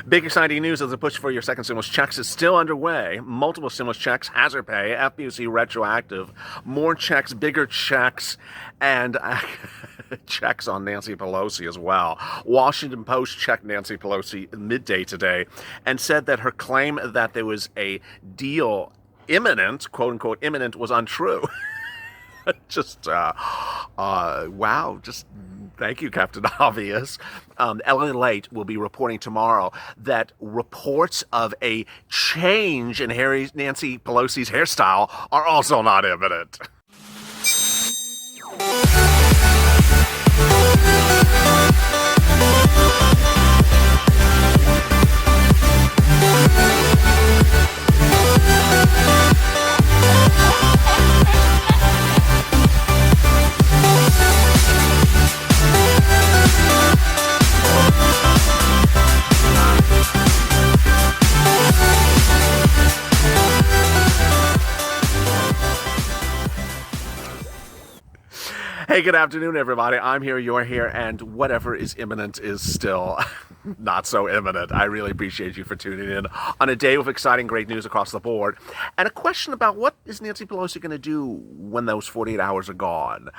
Big exciting news as the push for your second stimulus checks is still underway. Multiple stimulus checks, hazard pay, FPUC retroactive, more checks, bigger checks, and checks on Nancy Pelosi as well. Washington Post checked Nancy Pelosi midday today and said that her claim that there was a deal imminent, quote unquote, imminent, was untrue. Wow, just thank you, Captain Obvious. LALATE will be reporting tomorrow that reports of a change in Nancy Pelosi's hairstyle are also not imminent. Hey, good afternoon, everybody. I'm here, you're here, and whatever is imminent is still not so imminent. I really appreciate you for tuning in on a day with exciting, great news across the board. And a question about what is Nancy Pelosi going to do when those 48 hours are gone?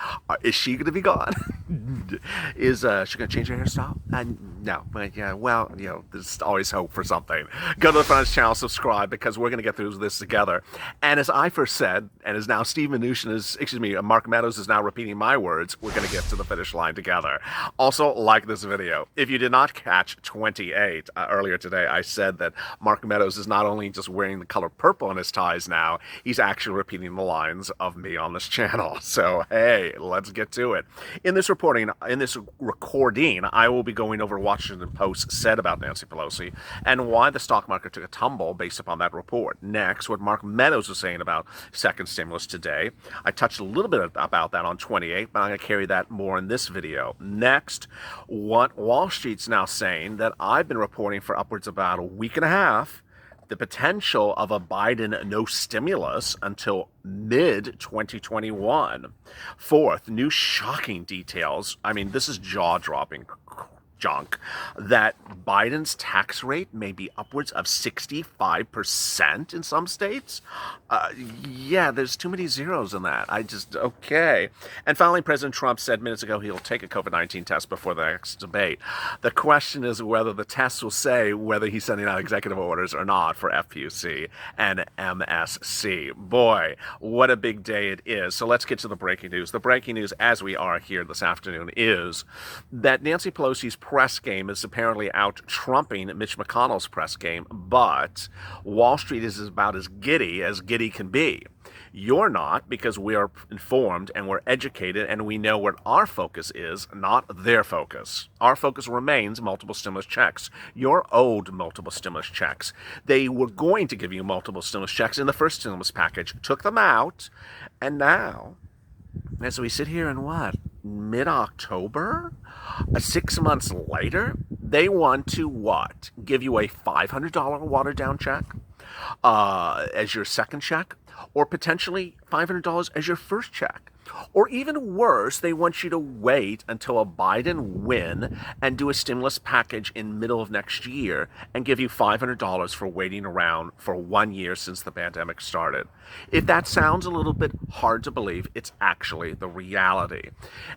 Is she going to be gone? Is she going to change her hairstyle? No. But yeah, well, there's always hope for something. Go to the front of this channel, subscribe, because we're going to get through this together. And as I first said, and as now Steve Mnuchin Mark Meadows is now repeating my words, we're going to get to the finish line together. Also, like this video. If you did not catch 28 earlier today, I said that Mark Meadows is not only just wearing the color purple in his ties now, he's actually repeating the lines of me on this channel. So, hey, let's get to it. In this recording, I will be going over what Washington Post said about Nancy Pelosi and why the stock market took a tumble based upon that report. Next, what Mark Meadows was saying about second stimulus today. I touched a little bit about that on 28, but I'm going to carry that more in this video. Next, what Wall Street's now saying that I've been reporting for upwards about a week and a half, the potential of a Biden no stimulus until mid-2021. Fourth, new shocking details. I mean, this is jaw-dropping junk, that Biden's tax rate may be upwards of 65% in some states. Yeah, there's too many zeros in that. Okay. And finally, President Trump said minutes ago he'll take a COVID-19 test before the next debate. The question is whether the test will say whether he's sending out executive orders or not for FPUC and MSC. Boy, what a big day it is. So let's get to the breaking news. The breaking news, as we are here this afternoon, is that Nancy Pelosi's press game is apparently out trumping Mitch McConnell's press game, but Wall Street is about as giddy can be. You're not, because we are informed and we're educated and we know what our focus is, not their focus. Our focus remains multiple stimulus checks. You're owed multiple stimulus checks. They were going to give you multiple stimulus checks in the first stimulus package, took them out, and now, as we sit here in mid-October, 6 months later, they want to what? Give you a $500 watered-down check as your second check, or potentially $500 as your first check. Or even worse, they want you to wait until a Biden win and do a stimulus package in middle of next year and give you $500 for waiting around for 1 year since the pandemic started. If that sounds a little bit hard to believe, it's actually the reality.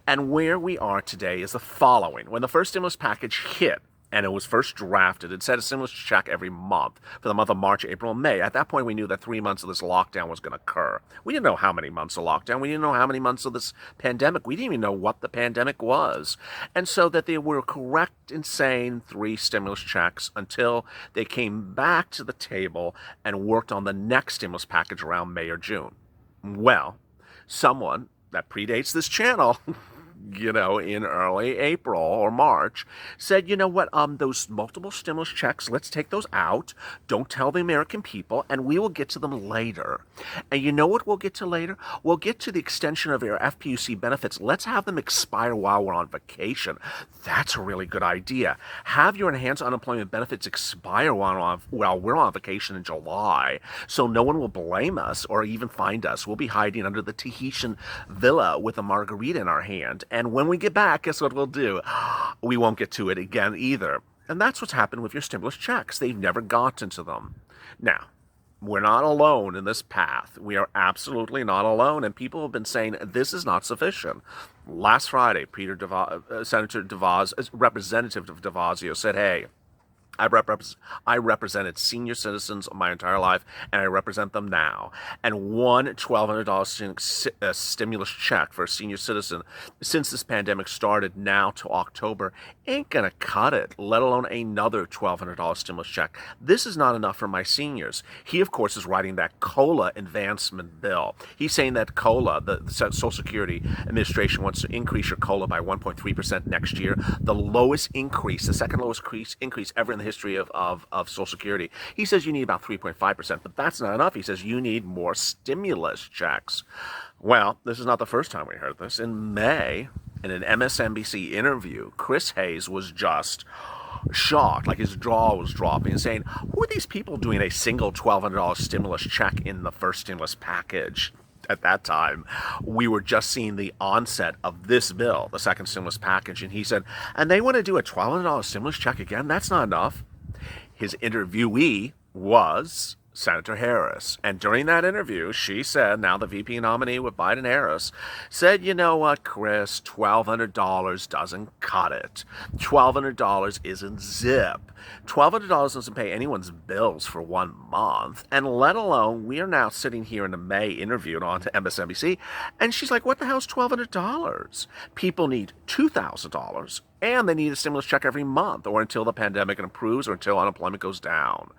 And where we are today is the following. When the first stimulus package hit, and it was first drafted, it said a stimulus check every month for the month of March, April, and May. At that point, we knew that 3 months of this lockdown was going to occur. We didn't know how many months of lockdown. We didn't know how many months of this pandemic. We didn't even know what the pandemic was. And so that they were correct in saying 3 stimulus checks until they came back to the table and worked on the next stimulus package around May or June. Well, someone that predates this channel in early April or March, said, you know what, those multiple stimulus checks, let's take those out. Don't tell the American people, and we will get to them later. And you know what we'll get to later? We'll get to the extension of your FPUC benefits. Let's have them expire while we're on vacation. That's a really good idea. Have your enhanced unemployment benefits expire while we're on vacation in July, so no one will blame us or even find us. We'll be hiding under the Tahitian villa with a margarita in our hand. And when we get back, guess what we'll do? We won't get to it again either. And that's what's happened with your stimulus checks. They've never gotten to them. Now, we're not alone in this path. We are absolutely not alone, and people have been saying this is not sufficient. Last Friday, Senator DeVos, Representative DeVazio, said, "Hey, I represented senior citizens my entire life, and I represent them now. And one $1,200 stimulus check for a senior citizen since this pandemic started now to October ain't going to cut it, let alone another $1,200 stimulus check. This is not enough for my seniors." He, of course, is writing that COLA advancement bill. He's saying that COLA, the Social Security Administration, wants to increase your COLA by 1.3% next year. The lowest increase, the second lowest increase ever in the history of Social Security. He says you need about 3.5%, but that's not enough. He says you need more stimulus checks. Well, this is not the first time we heard this. In May, in an MSNBC interview, Chris Hayes was just shocked, like his jaw was dropping, and saying, who are these people doing a single $1,200 stimulus check in the first stimulus package? At that time, we were just seeing the onset of this bill, the second stimulus package, and he said, and they want to do a $1,200 stimulus check again? That's not enough. His interviewee was Senator Harris. And during that interview, she said, now the VP nominee with Biden-Harris, said, you know what, Chris, $1,200 doesn't cut it. $1,200 isn't zip. $1,200 doesn't pay anyone's bills for 1 month. And let alone, we are now sitting here in a May interview on MSNBC, and she's like, what the hell is $1,200? People need $2,000, and they need a stimulus check every month, or until the pandemic improves, or until unemployment goes down.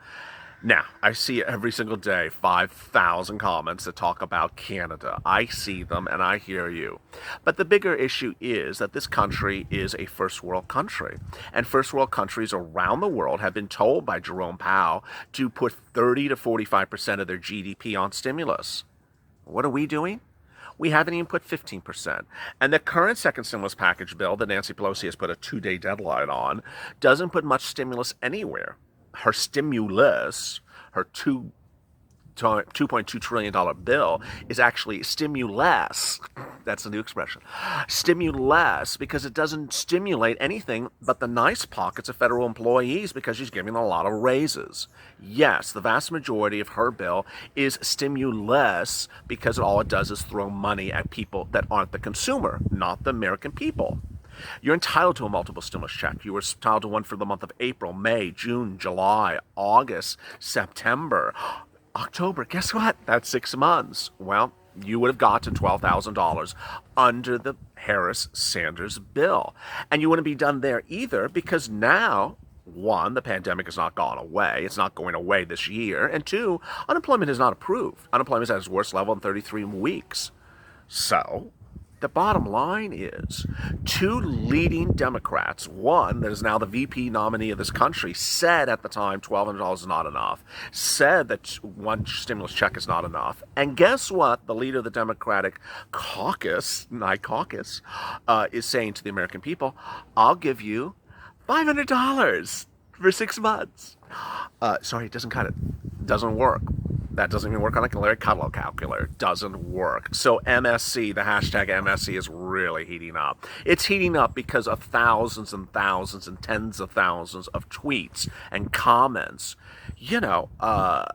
Now, I see every single day 5,000 comments that talk about Canada. I see them and I hear you. But the bigger issue is that this country is a first world country. And first world countries around the world have been told by Jerome Powell to put 30 to 45% of their GDP on stimulus. What are we doing? We haven't even put 15%. And the current second stimulus package bill that Nancy Pelosi has put a 2-day deadline on doesn't put much stimulus anywhere. Her stimulus, her $2.2 trillion bill, is actually stimulus. That's a new expression. Stimulus, because it doesn't stimulate anything but the nice pockets of federal employees, because she's giving them a lot of raises. Yes, the vast majority of her bill is stimulus because all it does is throw money at people that aren't the consumer, not the American people. You're entitled to a multiple stimulus check. You were entitled to one for the month of April, May, June, July, August, September, October. Guess what? That's 6 months. Well, you would have gotten $12,000 under the Harris-Sanders bill. And you wouldn't be done there either, because now, one, the pandemic has not gone away. It's not going away this year. And two, unemployment is not approved. Unemployment is at its worst level in 33 weeks. So the bottom line is, two leading Democrats, one that is now the VP nominee of this country, said at the time $1,200 is not enough, said that one stimulus check is not enough. And guess what? The leader of the Democratic caucus, is saying to the American people, I'll give you $500 for 6 months. Sorry, it doesn't cut it. Doesn't work. That doesn't even work on a Cutler calculator. Doesn't work. So MSC, the hashtag MSC, is really heating up. It's heating up because of thousands and thousands and tens of thousands of tweets and comments. You know,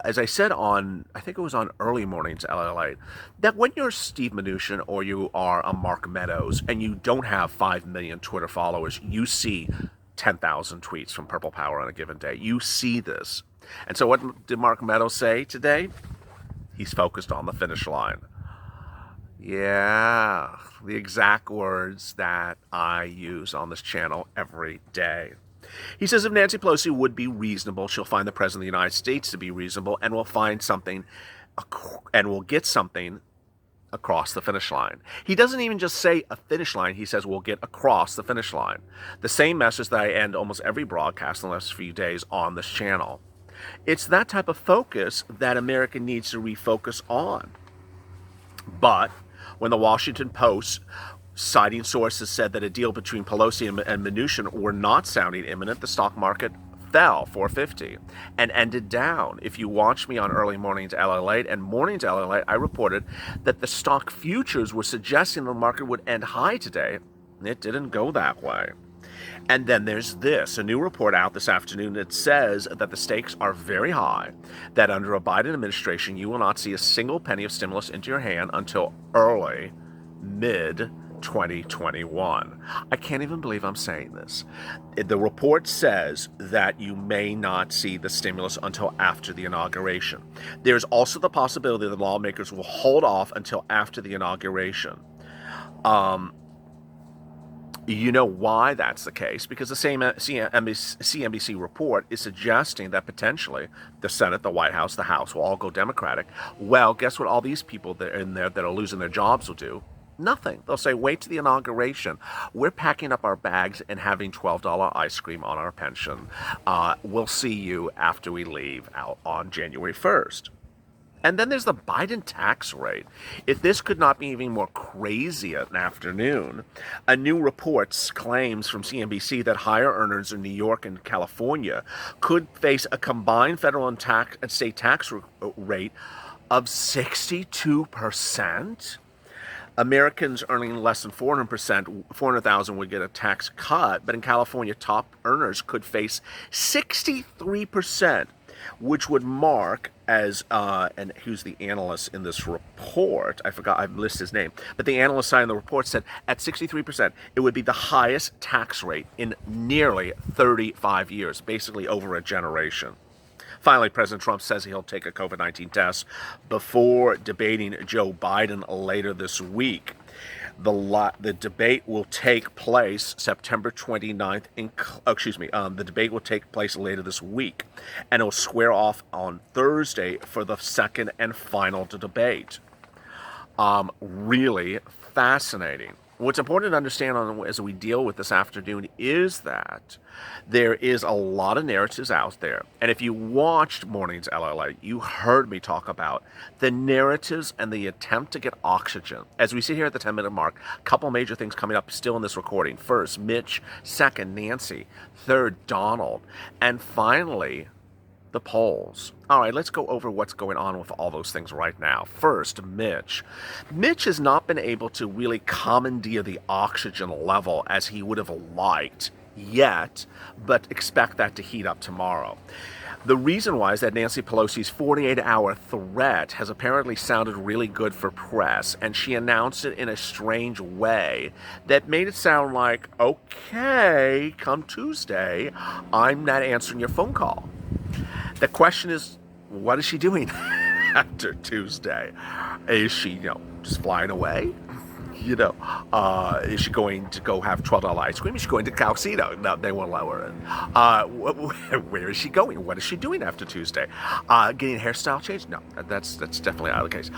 as I said on, I think it was on Early Mornings LALATE, that when you're Steve Mnuchin or you are a Mark Meadows and you don't have 5 million Twitter followers, you see 10,000 tweets from Purple Power on a given day. You see this. And so what did Mark Meadows say today? He's focused on the finish line. Yeah, the exact words that I use on this channel every day. He says if Nancy Pelosi would be reasonable, she'll find the President of the United States to be reasonable, and will find something, and will get something across the finish line. He doesn't even just say a finish line. He says we'll get across the finish line. The same message that I end almost every broadcast in the last few days on this channel. It's that type of focus that America needs to refocus on. But when the Washington Post, citing sources, said that a deal between Pelosi and Mnuchin were not sounding imminent, the stock market fell 450 and ended down. If you watch me on Early Mornings LALATE and Mornings LALATE, I reported that the stock futures were suggesting the market would end high today. It didn't go that way. And then there's this, a new report out this afternoon that says that the stakes are very high, that under a Biden administration, you will not see a single penny of stimulus into your hand until early, mid 2021. I can't even believe I'm saying this. The report says that you may not see the stimulus until after the inauguration. There's also the possibility that lawmakers will hold off until after the inauguration. You know why that's the case? Because the same CNBC report is suggesting that potentially the Senate, the White House, the House will all go Democratic. Well, guess what all these people that are in there that are losing their jobs will do? Nothing. They'll say, wait to the inauguration. We're packing up our bags and having $12 ice cream on our pension. We'll see you after we leave out on January 1st. And then there's the Biden tax rate. If this could not be even more crazy an afternoon, a new report claims from CNBC that higher earners in New York and California could face a combined federal and state tax rate of 62%. Americans earning less than 400,000 would get a tax cut, but in California, top earners could face 63%, which would mark as, and who's the analyst in this report? I forgot, I've listed his name. But the analyst side of the report said at 63%, it would be the highest tax rate in nearly 35 years, basically over a generation. Finally, President Trump says he'll take a COVID-19 test before debating Joe Biden later this week. The debate will take place September 29th. The debate will take place later this week, and it will square off on Thursday for the second and final debate. Really fascinating. What's important to understand as we deal with this afternoon is that there is a lot of narratives out there. And if you watched morning's LALATE, you heard me talk about the narratives and the attempt to get oxygen. As we sit here at the 10-minute mark, a couple major things coming up still in this recording. First, Mitch. Second, Nancy. Third, Donald. And finally, the polls. All right, let's go over what's going on with all those things right now. First, Mitch. Mitch has not been able to really commandeer the oxygen level as he would have liked yet, but expect that to heat up tomorrow. The reason why is that Nancy Pelosi's 48-hour threat has apparently sounded really good for press, and she announced it in a strange way that made it sound like, okay, come Tuesday, I'm not answering your phone call. The question is, what is she doing after Tuesday? Is she, just flying away? Is she going to go have $12 ice cream? Is she going to Casino? No, they won't lower it. Where is she going? What is she doing after Tuesday? Getting a hairstyle change? No, that's definitely out of the case.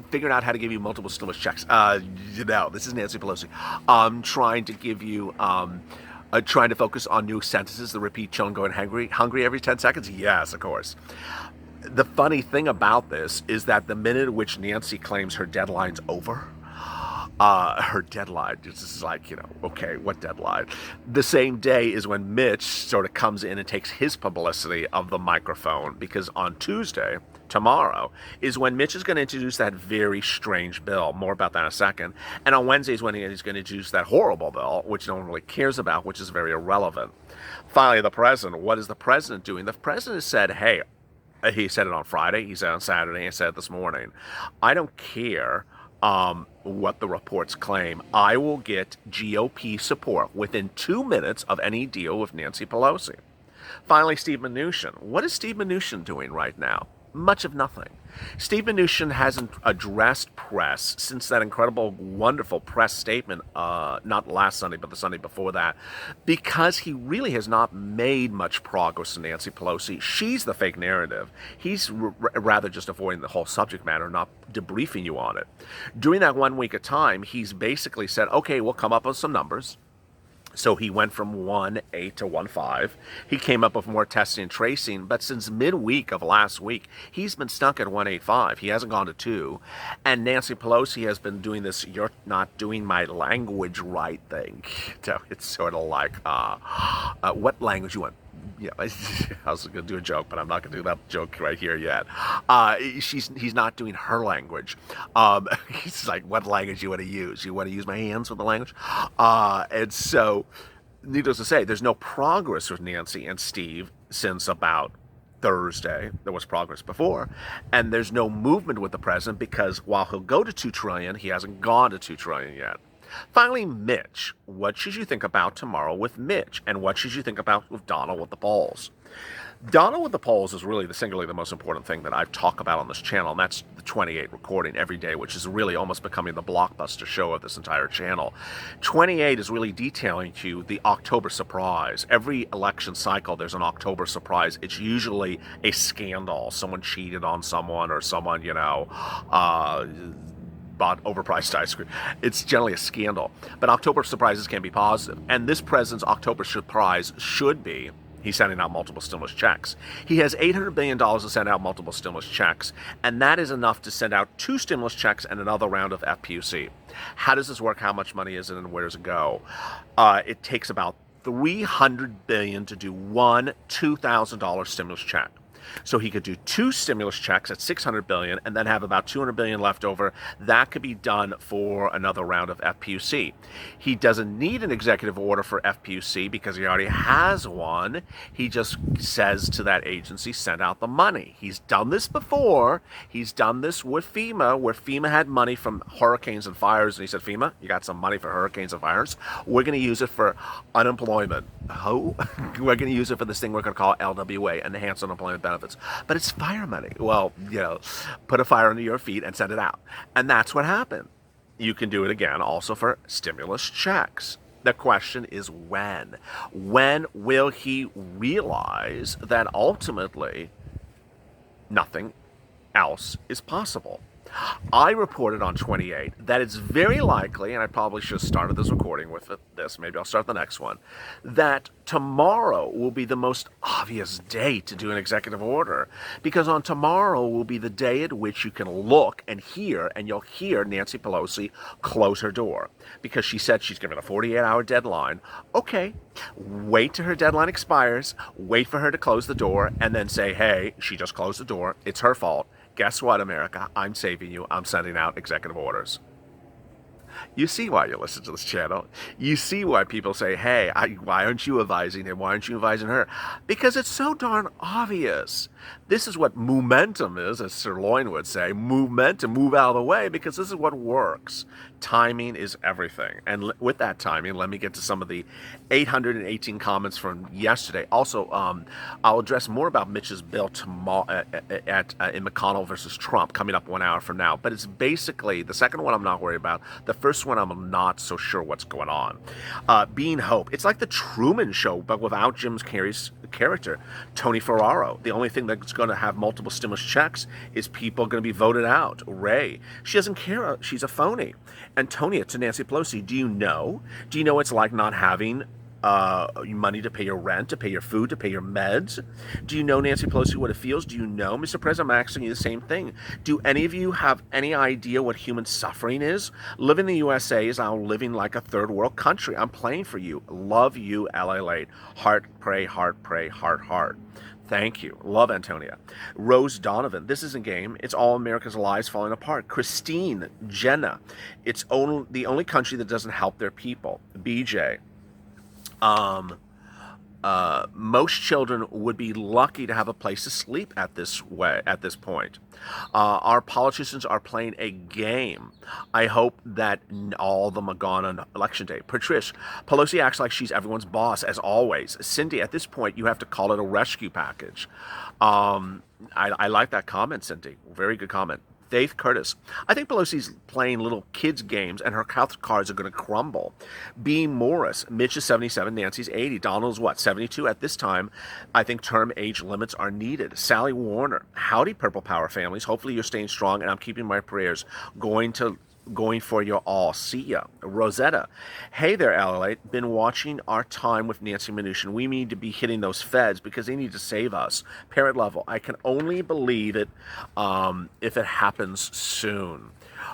Figuring out how to give you multiple stimulus checks. This is Nancy Pelosi. Trying to give you... trying to focus on new sentences that repeat chilling, going hungry every 10 seconds? Yes, of course. The funny thing about this is that the minute at which Nancy claims her deadline's over, her deadline, this is like, okay, what deadline? The same day is when Mitch sort of comes in and takes his publicity of the microphone, because on Tuesday, tomorrow, is when Mitch is going to introduce that very strange bill. More about that in a second. And on Wednesday is when he's going to introduce that horrible bill, which no one really cares about, which is very irrelevant. Finally, the president. What is the president doing? The president said, hey, he said it on Friday, he said it on Saturday, he said it this morning, I don't care what the reports claim. I will get GOP support within 2 minutes of any deal with Nancy Pelosi. Finally, Steve Mnuchin. What is Steve Mnuchin doing right now? Much of nothing. Steve Mnuchin hasn't addressed press since that incredible, wonderful press statement, not last Sunday, but the Sunday before that, because he really has not made much progress in Nancy Pelosi. She's the fake narrative. He's rather just avoiding the whole subject matter, not debriefing you on it. During that 1 week of time, he's basically said, okay, we'll come up with some numbers. So he went from 1.8 to 1.5. He came up with more testing and tracing, but since midweek of last week, he's been stuck at 1.85. He hasn't gone to 2. And Nancy Pelosi has been doing this, you're not doing my language right thing. So it's sort of like, what language you want? Yeah, I was going to do a joke, but I'm not going to do that joke right here yet. He's not doing her language. He's like, what language you want to use? You want to use my hands with the language? And so needless to say, there's no progress with Nancy and Steve since about Thursday. There was progress before, and there's no movement with the president because while he'll go to 2 trillion, he hasn't gone to 2 trillion yet. Finally, Mitch. What should you think about tomorrow with Mitch, and what should you think about with Donald with the polls? Donald with the polls is really singularly the most important thing that I talk about on this channel, and that's the 28 recording every day, which is really almost becoming the blockbuster show of this entire channel. 28 is really detailing to you the October surprise. Every election cycle, there's an October surprise. It's usually a scandal. Someone cheated on someone, or someone, bought overpriced ice cream. It's generally a scandal. But October surprises can be positive. And this president's October surprise should be he's sending out multiple stimulus checks. He has $800 billion to send out multiple stimulus checks, and that is enough to send out 2 stimulus checks and another round of FPUC. How does this work? How much money is it, and where does it go? It takes about $300 billion to do one $2,000 stimulus check. So he could do 2 stimulus checks at $600 billion and then have about $200 billion left over. That could be done for another round of FPUC. He doesn't need an executive order for FPUC because he already has one. He just says to that agency, send out the money. He's done this before. He's done this with FEMA, where FEMA had money from hurricanes and fires, and he said, FEMA, you got some money for hurricanes and fires? We're going to use it for unemployment. Oh, we're going to use it for this thing we're going to call LWA, Enhanced Unemployment Benefits. But it's fire money. Well, put a fire under your feet and send it out. And that's what happened. You can do it again also for stimulus checks. The question is when. When will he realize that ultimately nothing else is possible? I reported on 28 that it's very likely, and I probably should have started this recording with this, maybe I'll start the next one, that tomorrow will be the most obvious day to do an executive order, because on tomorrow will be the day at which you can look and you'll hear Nancy Pelosi close her door, because she said she's given a 48-hour deadline. Okay, wait till her deadline expires, wait for her to close the door, and then say, hey, she just closed the door, it's her fault. Guess what, America? I'm saving you. I'm sending out executive orders. You see why you listen to this channel. You see why people say, hey, why aren't you advising him? Why aren't you advising her? Because it's so darn obvious. This is what momentum is, as Sir Loin would say. Momentum, move out of the way, because this is what works. Timing is everything. And with that timing, let me get to some of the 818 comments from yesterday. Also, I'll address more about Mitch's bill tomorrow in McConnell versus Trump coming up 1 hour from now. But it's basically, the second one I'm not worried about. The first one I'm not so sure what's going on. Being Hope. It's like the Truman Show, but without Jim Carrey's character, Tony Ferraro. The only thing that's going to have multiple stimulus checks is people going to be voted out. Ray. She doesn't care. She's a phony. Antonia to Nancy Pelosi. Do you know? Do you know what it's like not having money to pay your rent, to pay your food, to pay your meds? Do you know, Nancy Pelosi, what it feels? Do you know, Mr. President, I'm asking you the same thing. Do any of you have any idea what human suffering is? Living in the USA is now living like a third world country. I'm playing for you. Love you, LALATE. Heart, pray, heart, pray, heart, heart. Thank you. Love Antonia. Rose Donovan. This isn't game. It's all America's lives falling apart. Christine. Jenna. It's the only country that doesn't help their people. BJ. Most children would be lucky to have a place to sleep at this point. Our politicians are playing a game. I hope that all of them are gone on election day. Patricia, Pelosi acts like she's everyone's boss, as always. Cindy, at this point, you have to call it a rescue package. I like that comment, Cindy. Very good comment. Faith Curtis. I think Pelosi's playing little kids games and her health cards are going to crumble. B. Morris. Mitch is 77, Nancy's 80. Donald's what, 72? At this time, I think term age limits are needed. Sally Warner. Howdy, Purple Power families. Hopefully you're staying strong and I'm keeping my prayers going for you all. See ya. Rosetta. Hey there, LLA. Been watching our time with Nancy Mnuchin. We need to be hitting those feds because they need to save us. Parent level. I can only believe it if it happens soon.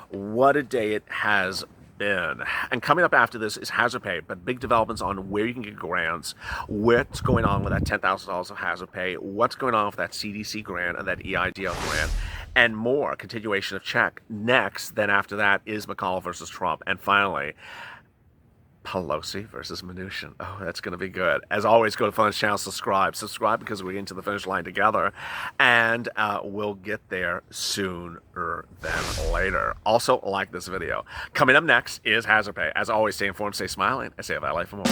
What a day it has been. And coming up after this is hazard pay, but big developments on where you can get grants, what's going on with that $10,000 of hazard pay, what's going on with that CDC grant and that EIDL grant, and more. Continuation of check. Next, then after that is McConnell versus Trump. And finally, Pelosi versus Mnuchin. Oh, that's going to be good. As always, go to Fun's channel, subscribe. Subscribe because we're getting to the finish line together, and we'll get there sooner than later. Also, like this video. Coming up next is Hazard Pay. As always, stay informed, stay smiling, and stay alive for more.